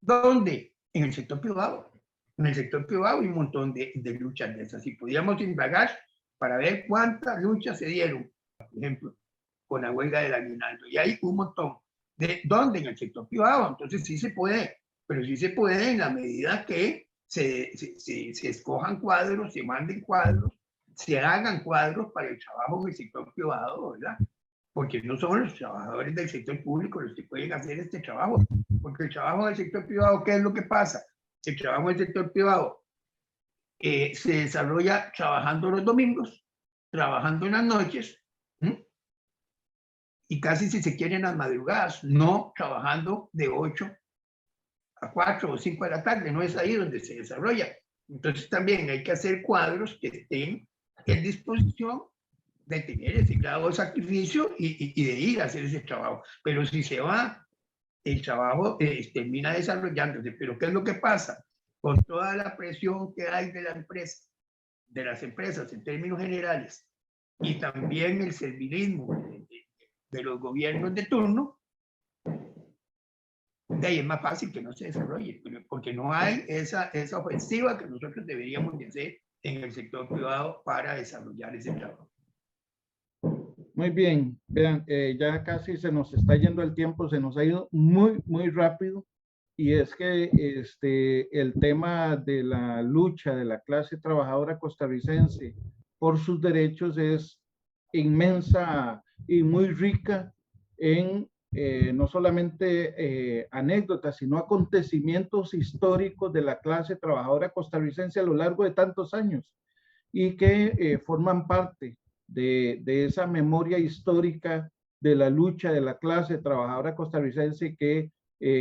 ¿Dónde? En el sector privado. En el sector privado hay un montón de luchas de esas. Y podríamos indagar para ver cuántas luchas se dieron, por ejemplo, con la huelga del aguinaldo. Y hay un montón. ¿De dónde? En el sector privado. Entonces sí se puede, pero sí se puede en la medida que se escojan cuadros, se manden cuadros, se hagan cuadros para el trabajo en el sector privado, ¿verdad? Porque no son los trabajadores del sector público los que pueden hacer este trabajo, porque el trabajo del sector privado, ¿qué es lo que pasa? El trabajo del sector privado se desarrolla trabajando los domingos, trabajando en las noches, y casi si se quiere en las madrugadas, no trabajando de 8 a 4 o 5 de la tarde, no es ahí donde se desarrolla. Entonces también hay que hacer cuadros que estén en disposición de tener ese grado de sacrificio y de ir a hacer ese trabajo. Pero si se va, el trabajo termina desarrollándose. Pero ¿qué es lo que pasa? Con toda la presión que hay de la empresa, de las empresas en términos generales, y también el servilismo de los gobiernos de turno, de ahí es más fácil que no se desarrolle, porque no hay esa ofensiva que nosotros deberíamos de hacer en el sector privado para desarrollar ese trabajo. Muy bien, vean, ya casi se nos está yendo el tiempo, se nos ha ido muy, muy rápido, y es que el tema de la lucha de la clase trabajadora costarricense por sus derechos es inmensa y muy rica en no solamente anécdotas, sino acontecimientos históricos de la clase trabajadora costarricense a lo largo de tantos años, y que forman parte de esa memoria histórica de la lucha de la clase trabajadora costarricense que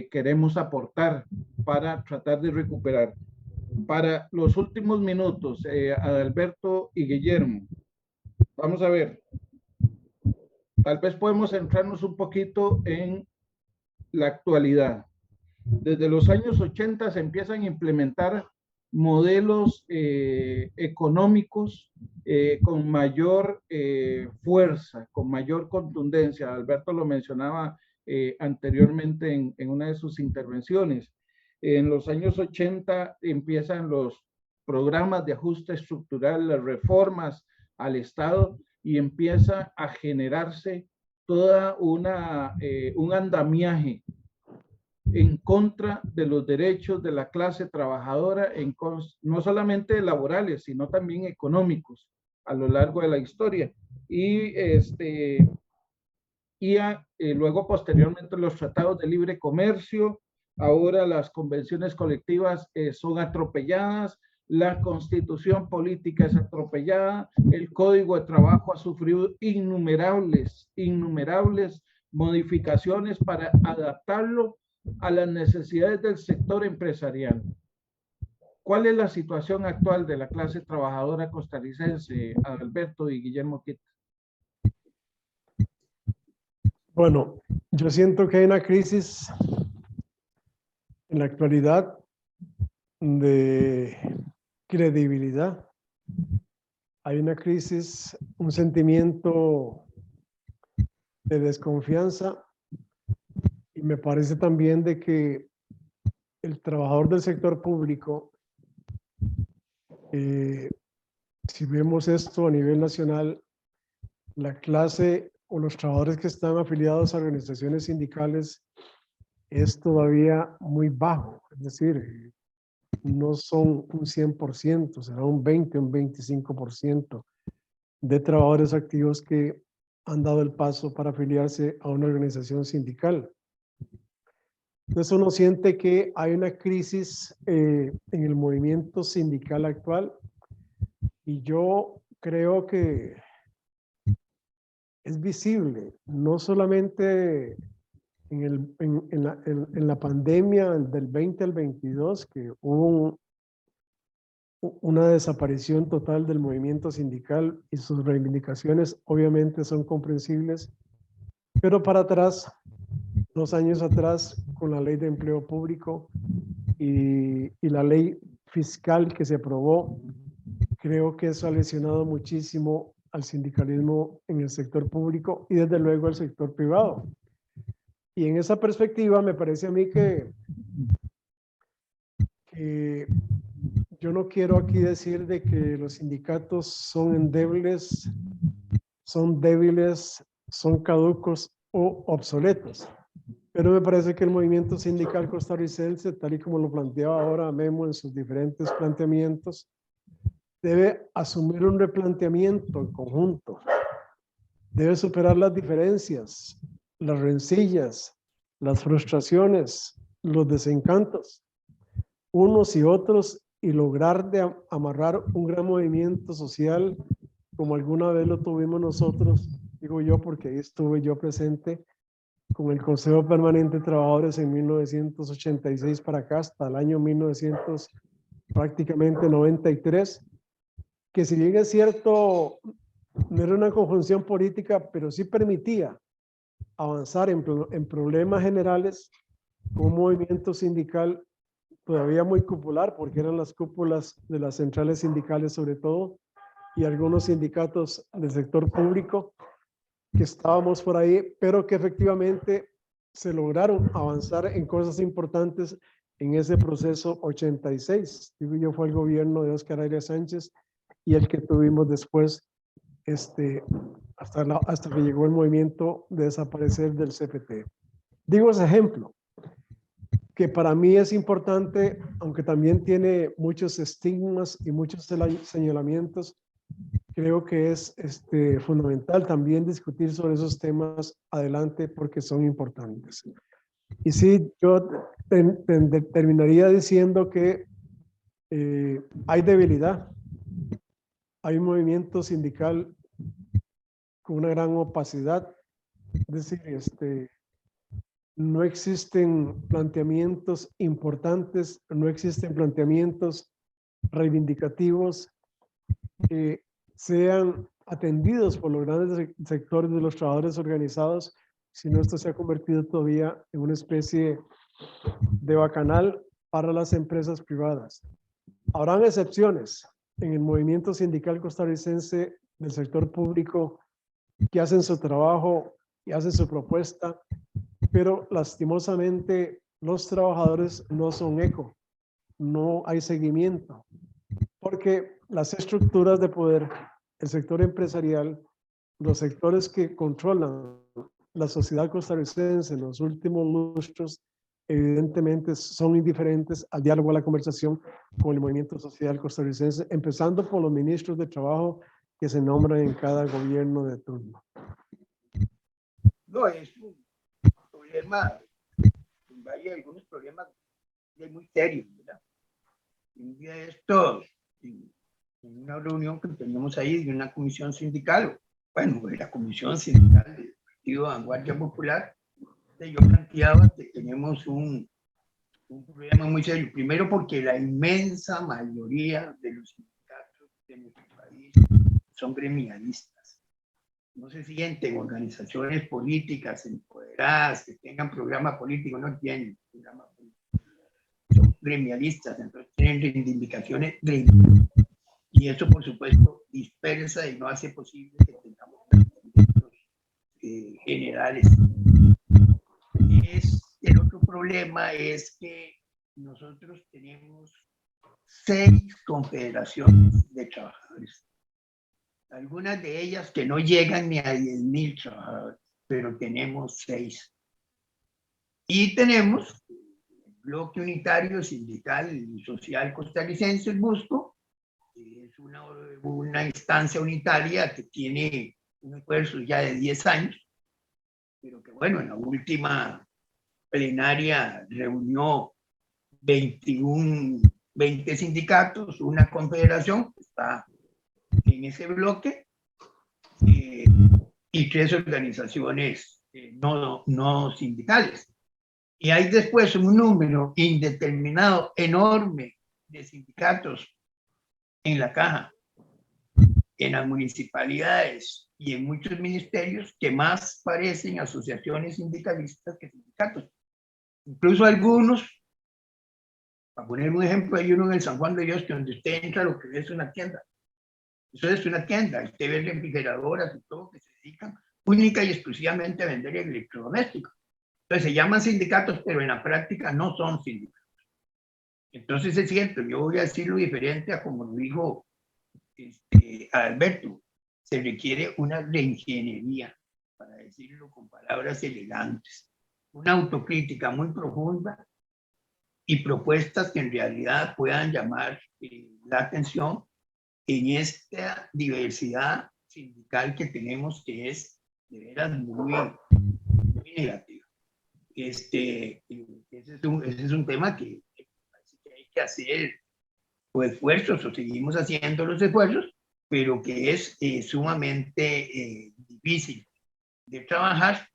queremos aportar para tratar de recuperar. Para los últimos minutos, Adalberto y Guillermo, vamos a ver, tal vez podemos centrarnos un poquito en la actualidad. Desde los años 80 se empiezan a implementar modelos económicos con mayor fuerza, con mayor contundencia. Alberto lo mencionaba anteriormente en una de sus intervenciones. En los años 80 empiezan los programas de ajuste estructural, las reformas al Estado, y empieza a generarse toda un andamiaje en contra de los derechos de la clase trabajadora, no solamente laborales, sino también económicos a lo largo de la historia. Y luego posteriormente los tratados de libre comercio, ahora las convenciones colectivas son atropelladas, la constitución política es atropellada, el código de trabajo ha sufrido innumerables modificaciones para adaptarlo a las necesidades del sector empresarial. ¿Cuál es la situación actual de la clase trabajadora costarricense, Adalberto y Guillermo Quita? Bueno, yo siento que hay una crisis en la actualidad de credibilidad. Hay una crisis, un sentimiento de desconfianza, y me parece también de que el trabajador del sector público, si vemos esto a nivel nacional, la clase o los trabajadores que están afiliados a organizaciones sindicales es todavía muy bajo, es decir, no son un 100%, será un 20, un 25% de trabajadores activos que han dado el paso para afiliarse a una organización sindical. Entonces uno siente que hay una crisis en el movimiento sindical actual, y yo creo que es visible, no solamente en la pandemia del 20 al 22, que hubo una desaparición total del movimiento sindical, y sus reivindicaciones obviamente son comprensibles, pero para atrás, 2 años atrás, con la ley de empleo público y la ley fiscal que se aprobó, creo que eso ha lesionado muchísimo al sindicalismo en el sector público y desde luego al sector privado. Y en esa perspectiva me parece a mí que yo no quiero aquí decir de que los sindicatos son endebles, son débiles, son caducos o obsoletos. Pero me parece que el movimiento sindical costarricense, tal y como lo planteaba ahora Memo en sus diferentes planteamientos, debe asumir un replanteamiento en conjunto. Debe superar las diferencias, las rencillas, las frustraciones, los desencantos, unos y otros, y lograr de amarrar un gran movimiento social como alguna vez lo tuvimos nosotros, digo yo porque ahí estuve yo presente, con el Consejo Permanente de Trabajadores en 1986 para acá, hasta el año 1900, prácticamente 93, que si bien es cierto, no era una conjunción política, pero sí permitía avanzar en problemas generales con un movimiento sindical todavía muy cupular, porque eran las cúpulas de las centrales sindicales sobre todo, y algunos sindicatos del sector público que estábamos por ahí, pero que efectivamente se lograron avanzar en cosas importantes en ese proceso 86. Digo yo, fue el gobierno de Óscar Arias Sánchez y el que tuvimos después hasta que llegó el movimiento de desaparecer del CPT. Digo ese ejemplo, que para mí es importante, aunque también tiene muchos estigmas y muchos señalamientos. Creo que es fundamental también discutir sobre esos temas adelante porque son importantes. Y sí, yo terminaría diciendo que hay debilidad, hay un movimiento sindical con una gran opacidad, es decir, no existen planteamientos importantes, no existen planteamientos reivindicativos que sean atendidos por los grandes sectores de los trabajadores organizados, sino esto se ha convertido todavía en una especie de bacanal para las empresas privadas. Habrán excepciones en el movimiento sindical costarricense del sector público que hacen su trabajo y hacen su propuesta, pero lastimosamente los trabajadores no son eco, no hay seguimiento, porque las estructuras de poder, el sector empresarial, los sectores que controlan la sociedad costarricense en los últimos lustros, evidentemente son indiferentes al diálogo, a la conversación con el movimiento social costarricense, empezando por los ministros de trabajo que se nombran en cada gobierno de turno. No, es un problema, hay algunos problemas muy serios, ¿verdad? Un día de estos, en una reunión que teníamos ahí de una comisión sindical, bueno, de la comisión sindical del Partido Vanguardia Popular, yo planteaba que tenemos un problema muy serio. Primero porque la inmensa mayoría de los sindicatos de nuestro país son gremialistas. No se sienten organizaciones políticas empoderadas, que tengan programa político, no tienen programa político. Son gremialistas, entonces tienen reivindicaciones gremiales. Y eso, por supuesto, dispersa y no hace posible que tengamos generales. El otro problema es que nosotros tenemos 6 confederaciones de trabajadores. Algunas de ellas que no llegan ni a 10,000 trabajadores, pero tenemos 6. Y tenemos el Bloque Unitario Sindical y Social Costarricense, el BUSCO, que es una instancia unitaria que tiene un esfuerzo ya de 10 años, pero que bueno, en la última plenaria reunió 20 sindicatos, una confederación que está en ese bloque, y 3 organizaciones no sindicales. Y hay después un número indeterminado, enorme, de sindicatos en la caja, en las municipalidades y en muchos ministerios que más parecen asociaciones sindicalistas que sindicatos. Incluso algunos, para poner un ejemplo, hay uno en el San Juan de Dios que donde usted entra lo que es una tienda. Eso es una tienda, usted ve refrigeradoras y todo que se dedican única y exclusivamente a vender electrodomésticos. Entonces se llaman sindicatos, pero en la práctica no son sindicatos. Entonces es cierto, yo voy a decirlo diferente a como lo dijo Alberto. Se requiere una reingeniería, para decirlo con palabras elegantes, una autocrítica muy profunda y propuestas que en realidad puedan llamar la atención en esta diversidad sindical que tenemos, que es de veras muy negativa. Ese es un tema que hay que hacer esfuerzos, o seguimos haciendo los esfuerzos, pero que es sumamente difícil de trabajar,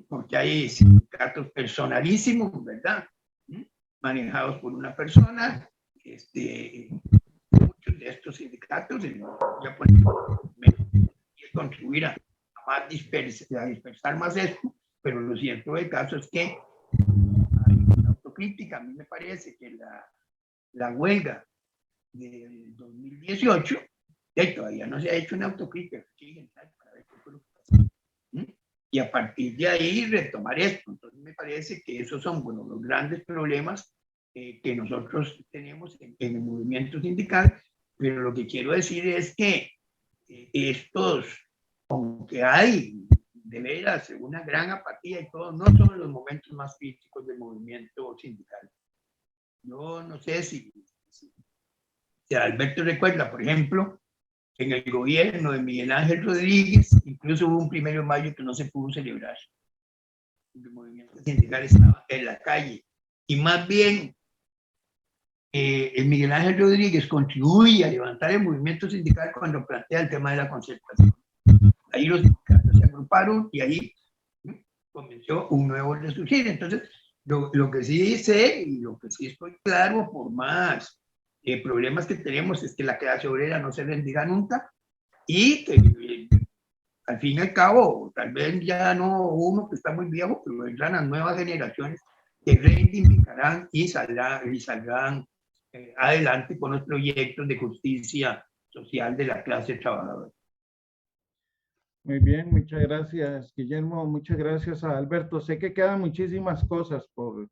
porque hay sindicatos personalísimos, ¿verdad? Manejados por una persona. Muchos de estos sindicatos ya pueden contribuir a dispersar más esto, pero lo cierto del caso es que hay una autocrítica. A mí me parece que la huelga del 2018, todavía no se ha hecho una autocrítica para ver qué fue lo que pasó. Y a partir de ahí retomar esto. Entonces me parece que esos son los grandes problemas que nosotros tenemos en el movimiento sindical, pero lo que quiero decir es que aunque hay de veras una gran apatía y todo, no son los momentos más críticos del movimiento sindical. Yo no sé si Alberto recuerda, por ejemplo, en el gobierno de Miguel Ángel Rodríguez, incluso hubo un 1 de mayo que no se pudo celebrar. El movimiento sindical estaba en la calle. Y más bien, el Miguel Ángel Rodríguez contribuye a levantar el movimiento sindical cuando plantea el tema de la concertación. Ahí los sindicatos se agruparon y ahí comenzó un nuevo resurgir. Entonces, lo que sí sé y lo que sí estoy claro, por más problemas que tenemos, es que la clase obrera no se rendirá nunca y que al fin y al cabo, tal vez ya no uno que está muy viejo, pero vendrán las nuevas generaciones que reivindicarán y saldrán adelante con los proyectos de justicia social de la clase trabajadora. Muy bien, muchas gracias, Guillermo. Muchas gracias a Alberto. Sé que quedan muchísimas cosas por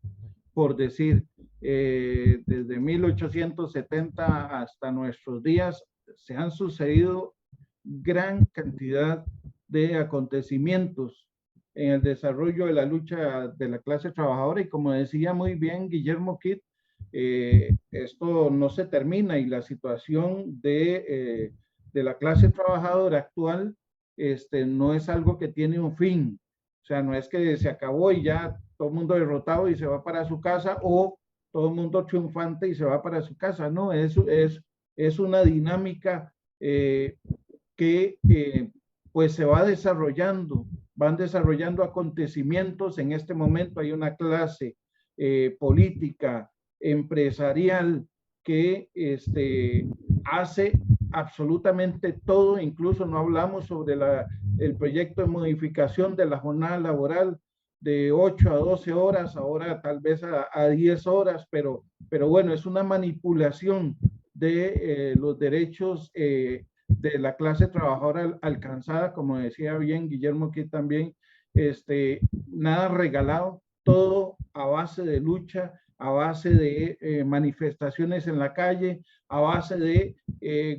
por decir, desde 1870 hasta nuestros días, se han sucedido gran cantidad de acontecimientos en el desarrollo de la lucha de la clase trabajadora, y como decía muy bien Guillermo Kidd, esto no se termina, y la situación de la clase trabajadora actual no es algo que tiene un fin. O sea, no es que se acabó y ya todo el mundo derrotado y se va para su casa, o todo el mundo triunfante y se va para su casa. No, es una dinámica que pues se va desarrollando, van desarrollando acontecimientos. En este momento hay una clase política, empresarial, que hace absolutamente todo. Incluso no hablamos sobre el proyecto de modificación de la jornada laboral de 8 a 12 horas, ahora tal vez a 10 horas, pero bueno, es una manipulación de los derechos de la clase trabajadora alcanzada, como decía bien Guillermo aquí también, nada regalado, todo a base de lucha, a base de manifestaciones en la calle, a base de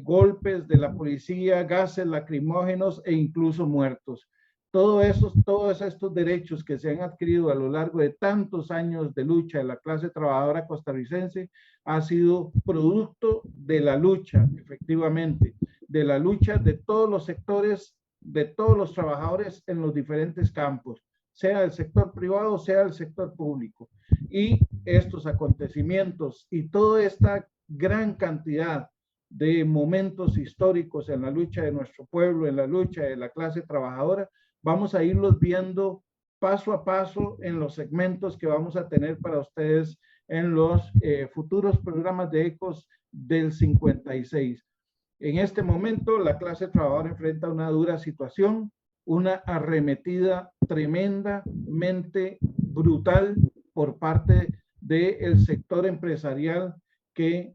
golpes de la policía, gases lacrimógenos e incluso muertos. Todos estos derechos que se han adquirido a lo largo de tantos años de lucha de la clase trabajadora costarricense ha sido producto de la lucha, efectivamente, de la lucha de todos los sectores, de todos los trabajadores en los diferentes campos, sea el sector privado, sea el sector público. Y estos acontecimientos y toda esta gran cantidad de momentos históricos en la lucha de nuestro pueblo, en la lucha de la clase trabajadora, vamos a irlos viendo paso a paso en los segmentos que vamos a tener para ustedes en los futuros programas de Ecos del 56. En este momento, la clase trabajadora enfrenta una dura situación, una arremetida tremendamente brutal por parte del sector empresarial que,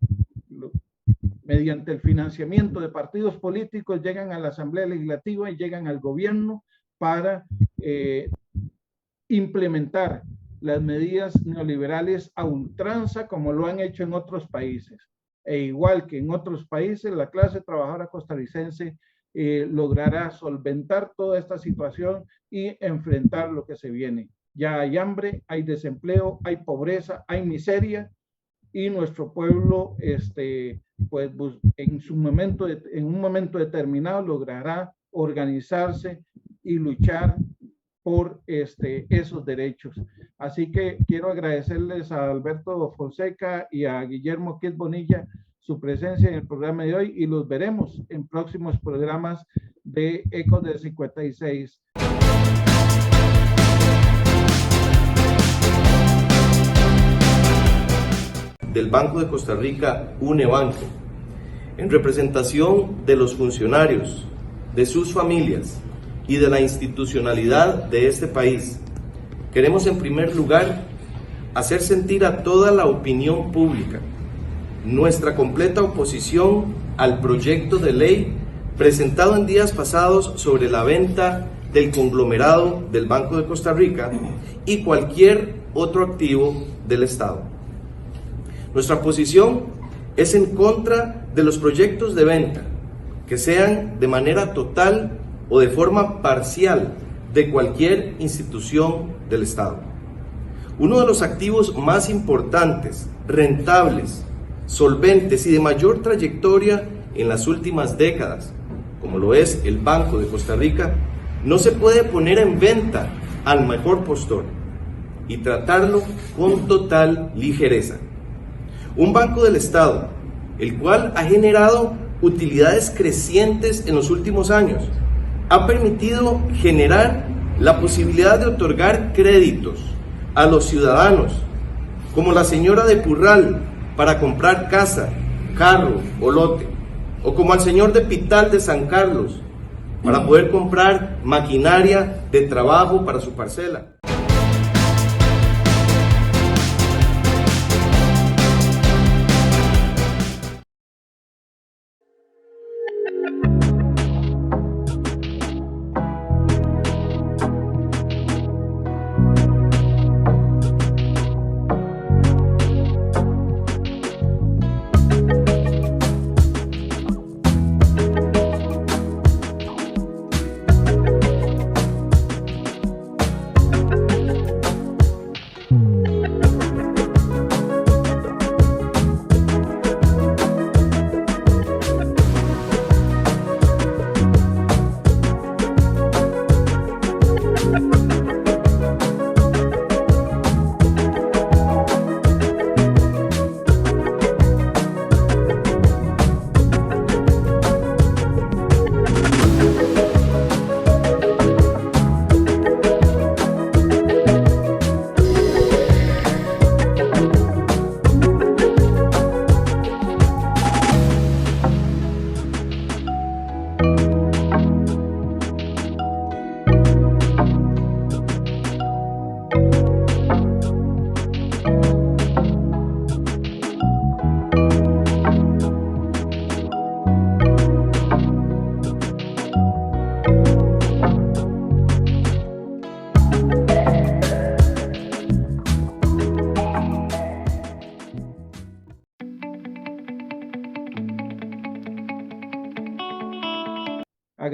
mediante el financiamiento de partidos políticos, llegan a la Asamblea Legislativa y llegan al gobierno para implementar las medidas neoliberales a ultranza, como lo han hecho en otros países. E igual que en otros países, la clase trabajadora costarricense logrará solventar toda esta situación y enfrentar lo que se viene. Ya hay hambre, hay desempleo, hay pobreza, hay miseria, y nuestro pueblo, pues en un momento determinado logrará organizarse y luchar por esos derechos. Así que quiero agradecerles a Alberto Fonseca y a Guillermo Kidd Bonilla su presencia en el programa de hoy, y los veremos en próximos programas de Ecos del 56. Del Banco de Costa Rica, UNEBanco, en representación de los funcionarios, de sus familias y de la institucionalidad de este país, queremos en primer lugar hacer sentir a toda la opinión pública nuestra completa oposición al proyecto de ley presentado en días pasados sobre la venta del conglomerado del Banco de Costa Rica y cualquier otro activo del Estado. Nuestra posición es en contra de los proyectos de venta que sean de manera total o de forma parcial de cualquier institución del Estado. Uno de los activos más importantes, rentables, solventes y de mayor trayectoria en las últimas décadas, como lo es el Banco de Costa Rica, no se puede poner en venta al mejor postor y tratarlo con total ligereza. Un banco del Estado, el cual ha generado utilidades crecientes en los últimos años, ha permitido generar la posibilidad de otorgar créditos a los ciudadanos, como la señora de Purral, para comprar casa, carro o lote, o como al señor de Pital de San Carlos, para poder comprar maquinaria de trabajo para su parcela.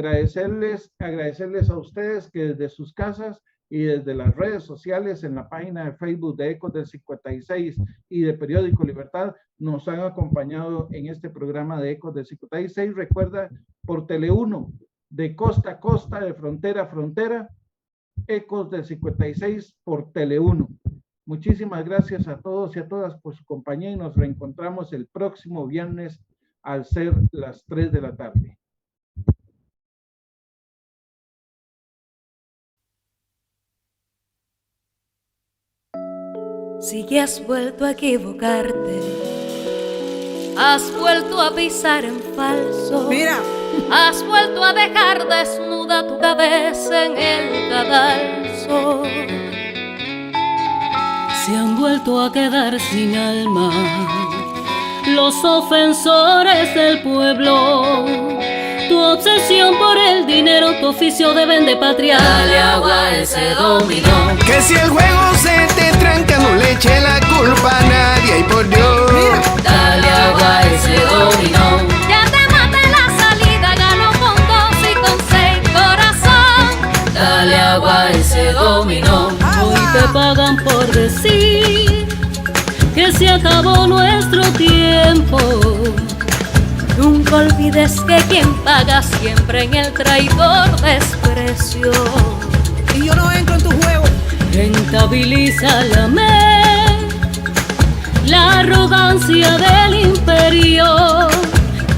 agradecerles a ustedes que desde sus casas y desde las redes sociales, en la página de Facebook de Ecos del 56 y de Periódico Libertad, nos han acompañado en este programa de Ecos del 56. Recuerda, por Tele1, de costa a costa, de frontera a frontera, Ecos del 56 por Tele1. Muchísimas gracias a todos y a todas por su compañía y nos reencontramos el próximo viernes al ser las 3 de la tarde. Si ya has vuelto a equivocarte, has vuelto a pisar en falso. Mira, has vuelto a dejar desnuda tu cabeza en el cadalso. Se han vuelto a quedar sin alma los ofensores del pueblo. Tu obsesión por el dinero, tu oficio de vendepatria. Dale agua a ese dominó. Que si el juego se te tranca, no le eche la culpa a nadie, y por Dios. mira. Dale agua a ese dominó. Ya te maté la salida, ganó con 2 y con 6 corazón. Dale agua a ese dominó. Hoy te pagan por decir que se acabó nuestro tiempo. Nunca olvides que quien paga siempre en el traidor desprecio. Y yo no entro en tu juego. Rentabiliza la arrogancia del imperio.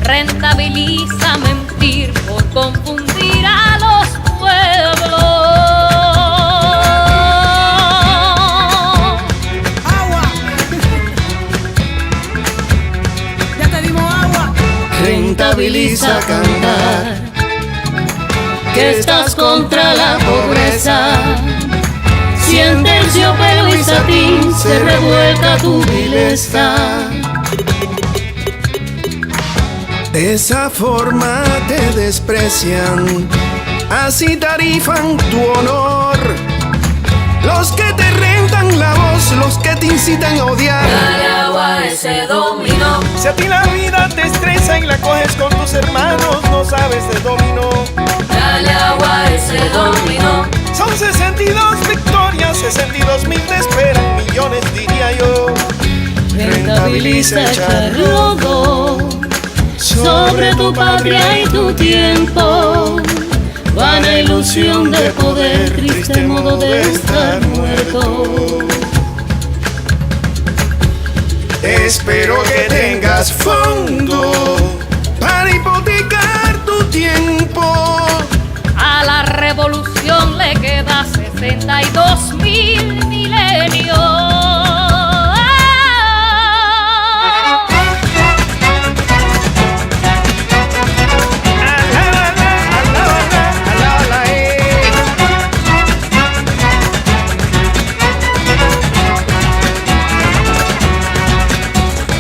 Rentabiliza mentir por confundir a los pueblos. Agua. Ya te dimos agua. Rentabiliza cantar que estás contra la pobreza. Si en terciopelo y satín se revuelca tu vileza. De esa forma te desprecian, así tarifan tu honor. Los que te rentan la voz, los que te incitan a odiar. Dale agua a ese dominó. Si a ti la vida te estresa y la coges con tus hermanos, no sabes de dominó. Dale agua a ese dominó. Son 62 victorias, 62.000 te esperan, millones diría yo. Rentabiliza echar lodo sobre tu patria y tu tiempo. Vana ilusión de poder, triste modo de estar muerto. Espero que tengas fondo para hipotecar tu tiempo. A la revolución le queda 62.000 milenios.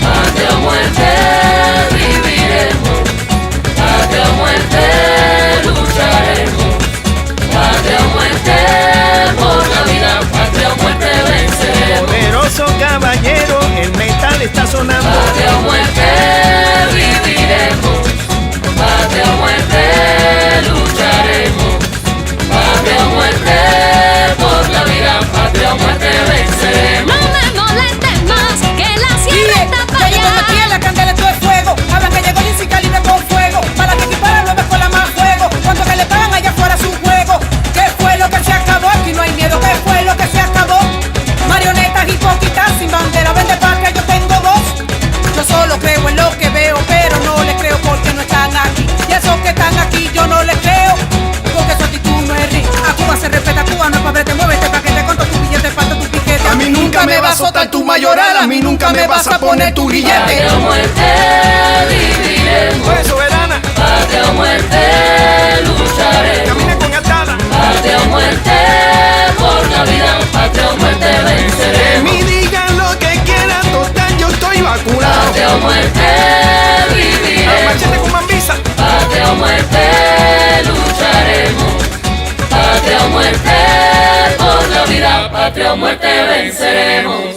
Patria o muerte viviremos, patria o muerte lucharemos, patria o muerte por la vida, patria o muerte venceremos. Poderoso caballero, el metal está sonando. Patria o muerte viviremos, patria o muerte lucharemos, patria o muerte por la vida, patria o muerte venceremos. No me molestes más que la sierra está para Ya llegó aquí en la candela esto es fuego. Hablan que llegó Jesse Calibre con fuego. Para que equiparan 9 escuelas más fuego. Cuando que le pagan allá afuera su juego. ¿Qué fue lo que se acabó? Aquí no hay miedo. ¿Qué fue lo que se acabó? Marionetas hipócritas sin bandera. Vende patria, yo tengo 2. Yo solo creo en lo que veo, pero no les creo porque no están aquí. Y esos que están aquí yo no les creo, porque su actitud no es rica. A Cuba se respeta, Cuba no es pa' verte, muévete pa' que te conto tu billete, falta tu piquete. A mí nunca me va a soltar tu mayoral, a mí nunca me vas a poner tu grillete. Patria o muerte viviremos, Pues soberana, patria o muerte lucharemos, camina con atada. patria o muerte por la vida, patria o muerte Que venceremos. me digan lo que quieran, total yo estoy vacunado. Patria o muerte A viviremos, machete con mambisa. patria o muerte lucharemos, patria o muerte por la vida, patria o muerte venceremos.